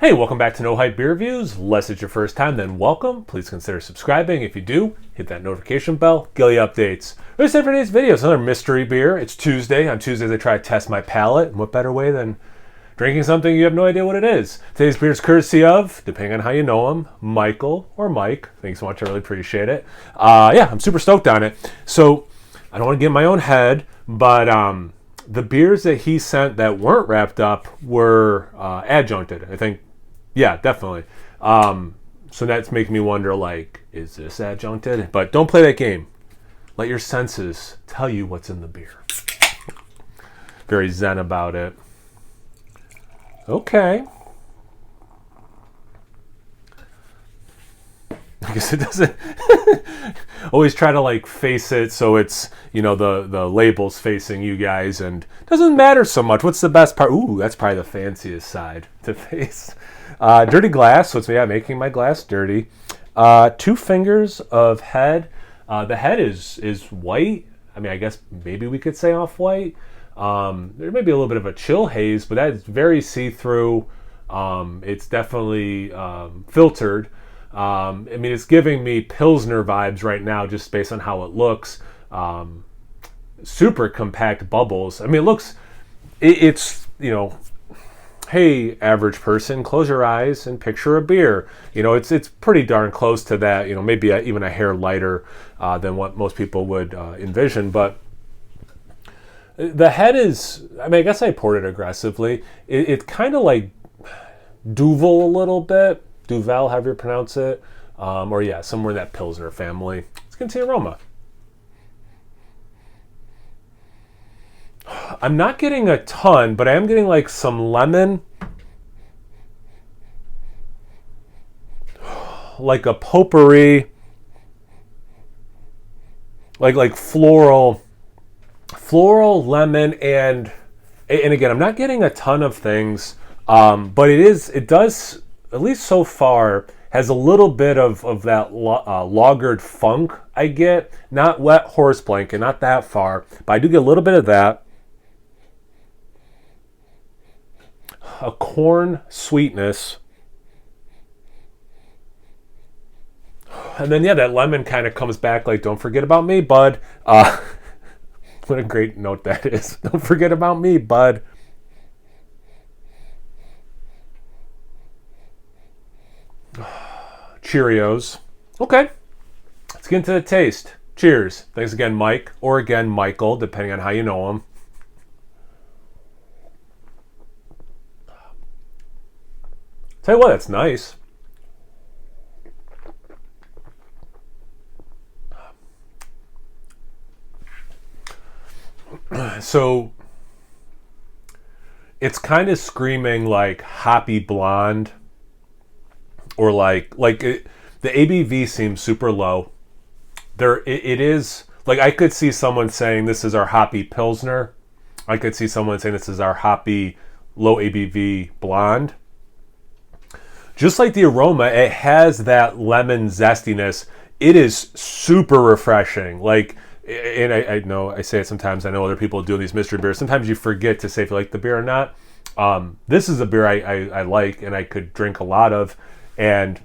Hey, welcome back to No Hype Beer Reviews. Unless it's your first time, then welcome. Please consider subscribing. If you do, hit that notification bell. Get you updates. This is today's video. It's another mystery beer. It's Tuesday. On Tuesdays, I try to test my palate. And what better way than drinking something you have no idea what it is? Today's beer is courtesy of, depending on how you know him, Michael or Mike. Thanks so much. I really appreciate it. I'm super stoked on it. So I don't want to get in my own head, but the beers that he sent that weren't wrapped up were adjuncted. I think. Yeah, definitely. So that's making me wonder, like, is this adjuncted? But don't play that game. Let your senses tell you what's in the beer. Very zen about it. Okay. I guess it doesn't. Always try to like face it so it's, you know, the label's facing you guys and it doesn't matter so much. What's the best part? Ooh, that's probably the fanciest side to face. Dirty glass. So it's making my glass dirty. 2 fingers of head. The head is white. I mean, I guess maybe we could say off-white. There may be a little bit of a chill haze, but that is very see-through. It's definitely filtered. I mean, it's giving me Pilsner vibes right now just based on how it looks. Super compact bubbles. I mean, it's, you know, hey, average person, close your eyes and picture a beer. You know, it's pretty darn close to that, you know, maybe even a hair lighter than what most people would envision. But the head is, I mean, I guess I poured it aggressively. It's kind of like Duvel a little bit. Duvel, however you pronounce it. Or yeah, somewhere in that Pilsner family. Let's get into the aroma. I'm not getting a ton, but I am getting like some lemon. Like a potpourri. Like floral lemon and again, I'm not getting a ton of things. But it does, at least so far, has a little bit of that lagered funk I get. Not wet horse blanket, not that far, but I do get a little bit of that. A corn sweetness. And then, yeah, that lemon kind of comes back like, don't forget about me, bud. What a great note that is. Don't forget about me, bud. Cheerios. Okay. Let's get into the taste. Cheers. Thanks again, Mike, or again, Michael, depending on how you know him. Tell you what, that's nice. So it's kind of screaming like hoppy blonde, or the ABV seems super low. It is like, I could see someone saying this is our hoppy Pilsner. I could see someone saying this is our hoppy low ABV blonde. Just like the aroma, it has that lemon zestiness. It is super refreshing. Like, and I know I say it sometimes. I know other people do these mystery beers. Sometimes you forget to say if you like the beer or not. This is a beer I like and I could drink a lot of. And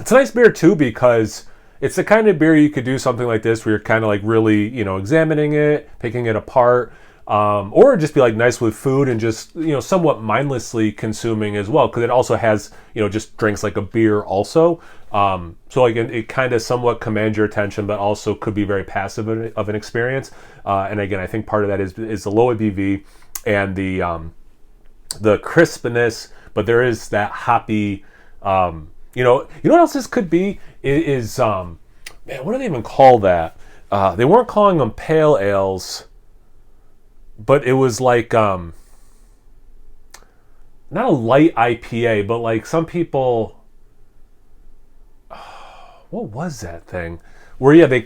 it's a nice beer too, because it's the kind of beer you could do something like this where you're kind of like really, you know, examining it, picking it apart. Or just be like nice with food and just, you know, somewhat mindlessly consuming as well, because it also has, you know, just drinks like a beer also. So like it kind of somewhat commands your attention, but also could be very passive of an experience. And again, I think part of that is the low ABV and the crispness, but there is that hoppy. You know what else this could be is man, what do they even call that? They weren't calling them pale ales. But it was like, not a light IPA, but like some people, what was that thing? Where, yeah, they're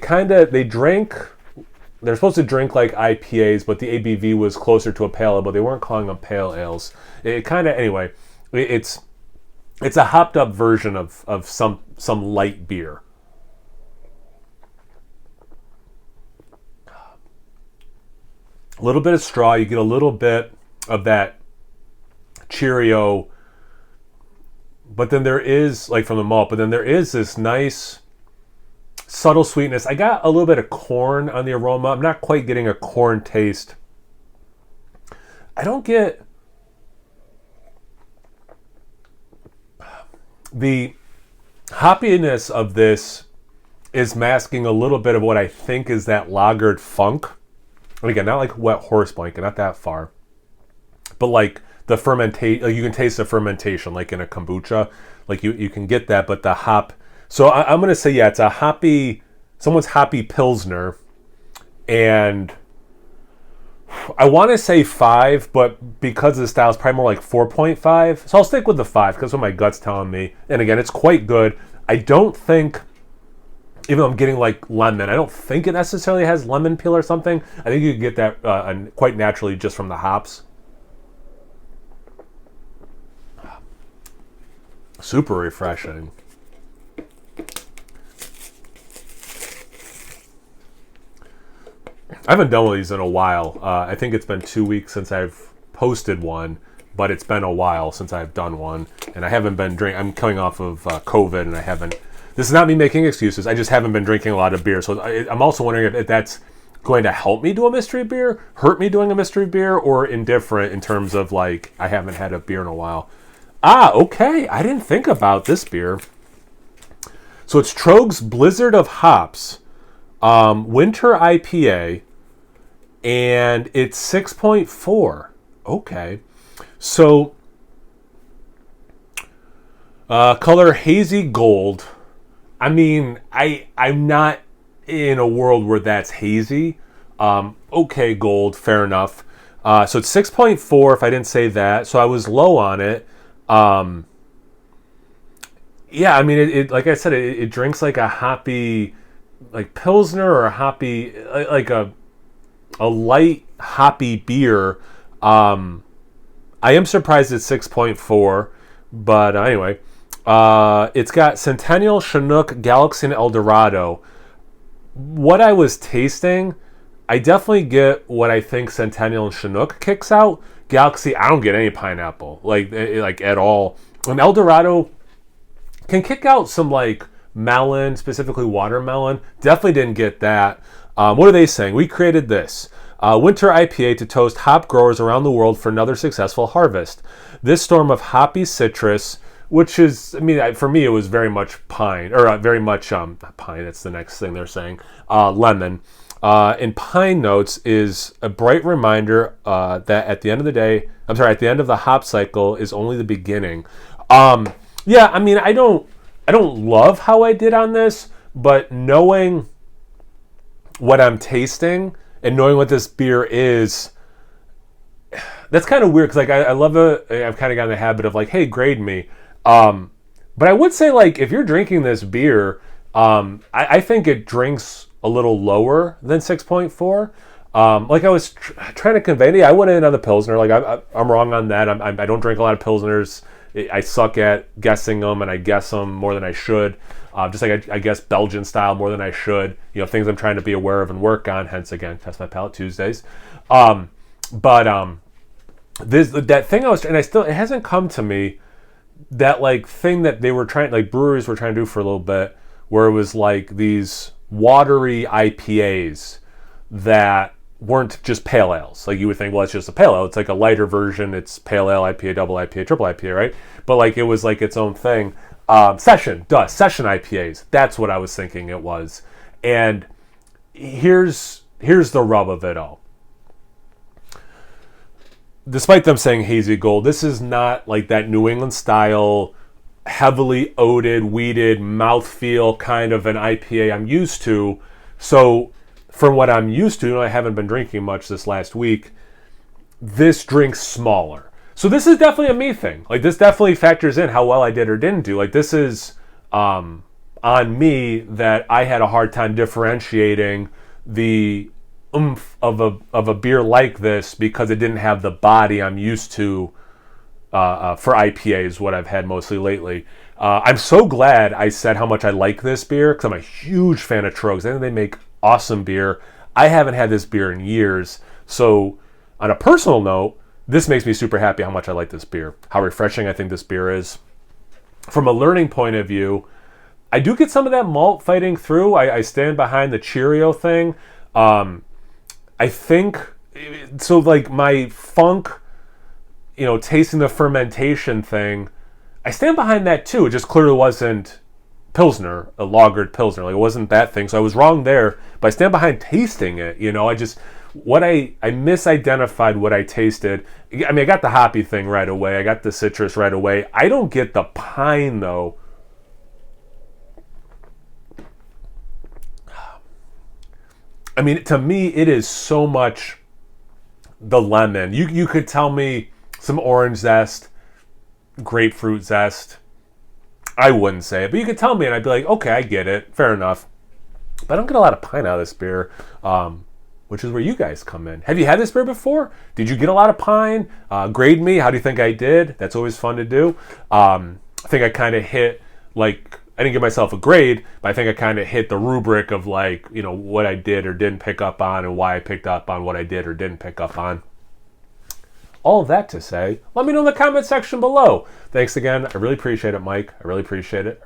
supposed to drink like IPAs, but the ABV was closer to a pale ale, but they weren't calling them pale ales. It kind of, anyway, it's a hopped up version of some light beer. A little bit of straw, you get a little bit of that Cheerio but then there is, like from the malt, but then there is this nice subtle sweetness. I got a little bit of corn on the aroma. I'm not quite getting a corn taste. I don't get the hoppiness of this is masking a little bit of what I think is that lagered funk. And again, not like wet horse blanket, not that far, but like the fermentation. Like you can taste the fermentation, like in a kombucha. Like you can get that, but the hop. So I'm gonna say, yeah, it's a hoppy, someone's hoppy pilsner, and I want to say 5, but because of the style, it's probably more like 4.5. So I'll stick with the 5 because what my gut's telling me. And again, it's quite good. I don't think, even though I'm getting like lemon, I don't think it necessarily has lemon peel or something. I think you can get that quite naturally just from the hops. Super refreshing. I haven't done one of these in a while. I think it's been 2 weeks since I've posted one, but it's been a while since I've done one, and I haven't been drinking. I'm coming off of COVID, and I haven't. This is not me making excuses. I just haven't been drinking a lot of beer. So I'm also wondering if that's going to help me do a mystery beer, hurt me doing a mystery beer, or indifferent in terms of like I haven't had a beer in a while. Okay. I didn't think about this beer. So it's Tröegs Blizzard of Hops, Winter IPA. And it's 6.4. Okay. So, color hazy gold. I mean, I'm not in a world where that's hazy. Okay, gold, fair enough. So it's 6.4 if I didn't say that. So I was low on it. Yeah, I mean, it like I said, it drinks like a hoppy, like Pilsner or a hoppy, like a light hoppy beer. I am surprised it's 6.4, but anyway, it's got Centennial, Chinook, Galaxy, and Eldorado. What I was tasting, I definitely get what I think Centennial and Chinook kicks out. Galaxy, I don't get any pineapple, like at all. And Eldorado can kick out some like melon, specifically watermelon. Definitely didn't get that. What are they saying? We created this winter IPA to toast hop growers around the world for another successful harvest. This storm of hoppy citrus, which is, I mean, for me, it was very much pine, or very much pine. That's the next thing they're saying. Lemon. And pine notes is a bright reminder that at the end of the day, at the end of the hop cycle is only the beginning. Yeah, I mean, I don't love how I did on this, but knowing what I'm tasting and knowing what this beer is, that's kind of weird because like I love it. I've kind of gotten the habit of like, hey, grade me. But I would say like if you're drinking this beer, I think it drinks a little lower than 6.4. Like I was trying to convey to you, I went in on the Pilsner. Like I'm wrong on that. I don't drink a lot of Pilsners. I suck at guessing them, and I guess them more than I should. Just like I guess Belgian style more than I should. You know, things I'm trying to be aware of and work on. Hence, again, Test My Palate Tuesdays. This that thing it hasn't come to me. That like thing that they were trying, like breweries were trying to do for a little bit, where it was like these watery IPAs that weren't just pale ales. Like you would think, well, it's just a pale ale. It's like a lighter version. It's pale ale, IPA, double IPA, triple IPA, right? But like it was like its own thing. Session IPAs. That's what I was thinking it was. And here's the rub of it all. Despite them saying hazy gold, this is not like that New England style, heavily oated, wheated, mouthfeel kind of an IPA I'm used to. So from what I'm used to, I haven't been drinking much this last week, this drink's smaller. So this is definitely a me thing. Like this definitely factors in how well I did or didn't do. Like this is on me that I had a hard time differentiating the oomph of a beer like this because it didn't have the body I'm used to for IPAs, what I've had mostly lately. I'm so glad I said how much I like this beer because I'm a huge fan of Tröegs. I think they make awesome beer. I haven't had this beer in years. So on a personal note, this makes me super happy how much I like this beer, how refreshing I think this beer is. from a learning point of view, I do get some of that malt fighting through. I stand behind the Cheerio thing. I think so. Like my funk, tasting the fermentation thing, I stand behind that too. It just clearly wasn't Pilsner, a lagered Pilsner. Like it wasn't that thing. So I was wrong there. But I stand behind tasting it. I misidentified what I tasted. I mean, I got the hoppy thing right away. I got the citrus right away. I don't get the pine though. I mean, to me, it is so much the lemon. You could tell me some orange zest, grapefruit zest. I wouldn't say it, but you could tell me and I'd be like, okay, I get it. Fair enough. But I don't get a lot of pine out of this beer, which is where you guys come in. Have you had this beer before? Did you get a lot of pine? Grade me. How do you think I did? That's always fun to do. I think I kind of hit, like, I didn't give myself a grade, but I think I kind of hit the rubric of like, what I did or didn't pick up on and why I picked up on what I did or didn't pick up on. All of that to say, let me know in the comment section below. Thanks again. I really appreciate it, Mike. I really appreciate it.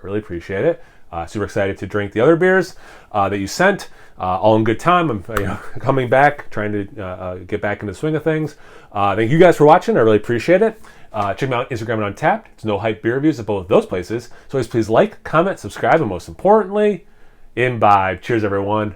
Super excited to drink the other beers that you sent. All in good time. I'm coming back, trying to get back into the swing of things. Thank you guys for watching. I really appreciate it. Check me out on Instagram and Untappd. It's No Hype Beer Reviews at both those places. So always please like, comment, subscribe, and most importantly, imbibe. Cheers, everyone.